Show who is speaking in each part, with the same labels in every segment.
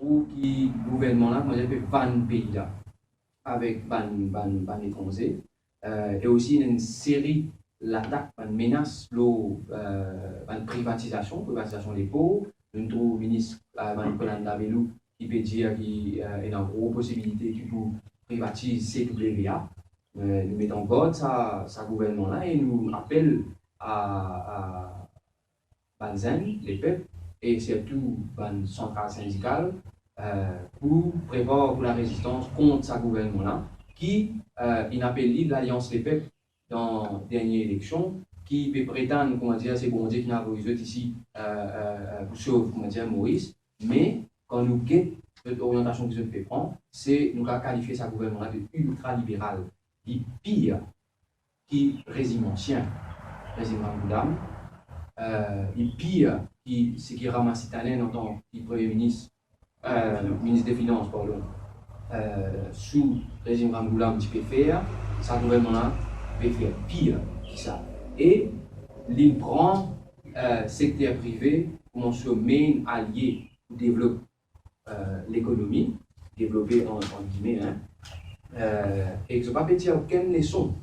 Speaker 1: pour que le gouvernement là, comment dire, peut vendre le pays là, avec ban étrangers, et aussi une série l'attaque, une menace, une privatisation des pauvres. Nous trouvons le ministre Nicolas Ndavelou qui peut dire qu'il y a une grosse possibilité qu'il peut privatiser CWA. Nous mettons en garde sa gouvernement là et nous appelons à Banzen, les peuples, et surtout ban centrale syndicale pour prévoir pour la résistance contre sa gouvernement là qui il appelle l'Alliance des peuples dans la dernière élection qui peut prétendre comment dire c'est bon Dieu qui n'a pas eu ici pour sauver comment dire Maurice, mais quand nous guettons l'orientation que je peux prendre, c'est nous qualifier sa gouvernement là de ultra-libéral, et pire qui régime ancien, régime Ramboudam, et pire qui ce qui ramasse Italien en tant que Premier ministre, ministre des Finances, pardon, sous régime Ramboudam qui peut faire, sa gouvernement là peut faire pire que ça. Et il prend secteur privé comme son main allié pour développer l'économie, développer en guillemets, hein, et je ne vais pas dire aucune leçon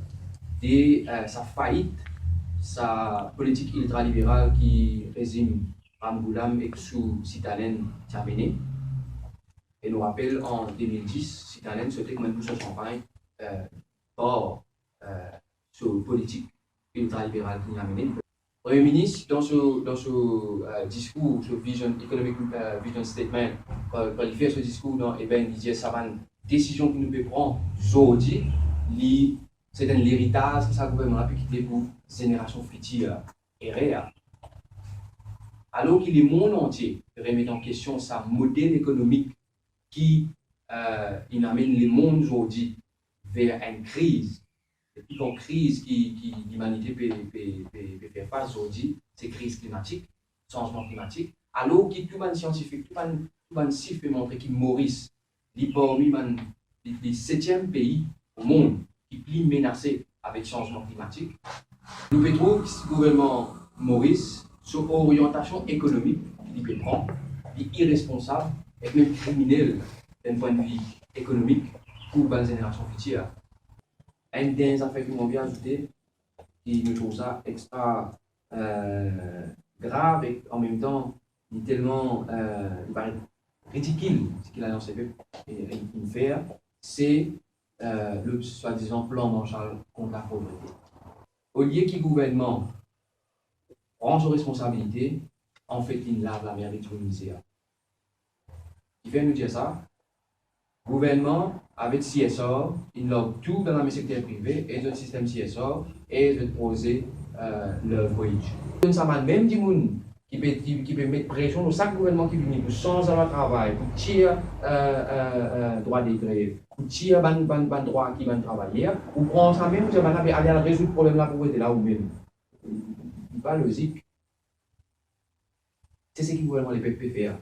Speaker 1: de sa faillite, sa politique ultralibérale qui régime Ramboudam et sous Citalen terminé. Et nous rappelle en 2010, Citalen souhaitait quand même pour son champagne hors sur politique ultralibérale qui a mené. Le Premier ministre, dans ce discours, ce Vision Economic Vision Statement, quand il fait ce discours, il disait ça va une décision que nous devons prendre aujourd'hui, c'est un héritage que ça gouvernement a pu quitter pour génération future et réelle. Alors que le monde entier remet en question sa modèle économique qui amène le monde aujourd'hui vers une crise. Et puis, une crise qui l'humanité peut faire face aujourd'hui, c'est la crise climatique, changement climatique. Alors que tout le monde scientifique, tout le monde chiffre montrer que Maurice est parmi les 7e pays au monde qui est plus menacé avec le changement climatique. Nous trouvons que ce gouvernement Maurice, son orientation économique qu'il peut prendre, est irresponsable et même criminel d'un point de vue économique pour la génération future. Une des affaires que m'ont bien ajouté, qui me trouve ça extra grave et en même temps tellement il paraît ridicule ce qu'il a lancé et faire, c'est le soi-disant plan Marshall contre la pauvreté. Au lieu que le gouvernement prend ses responsabilités, en fait, il lave la mer de misère. Il fait nous dire ça. Le gouvernement, avec CSR, il lave tout dans le secteur privé et le système CSR et de poser le voyage. Ça va même du monde qui peut mettre pression sur chaque gouvernement qui vient pour changer le travail, pour tirer droit des grèves, pour tirer ban droit qui va travailler, ou prendre ça même, ça va aller résoudre le problème là pour être là ou même. Pas logique. C'est ce que le gouvernement peut faire.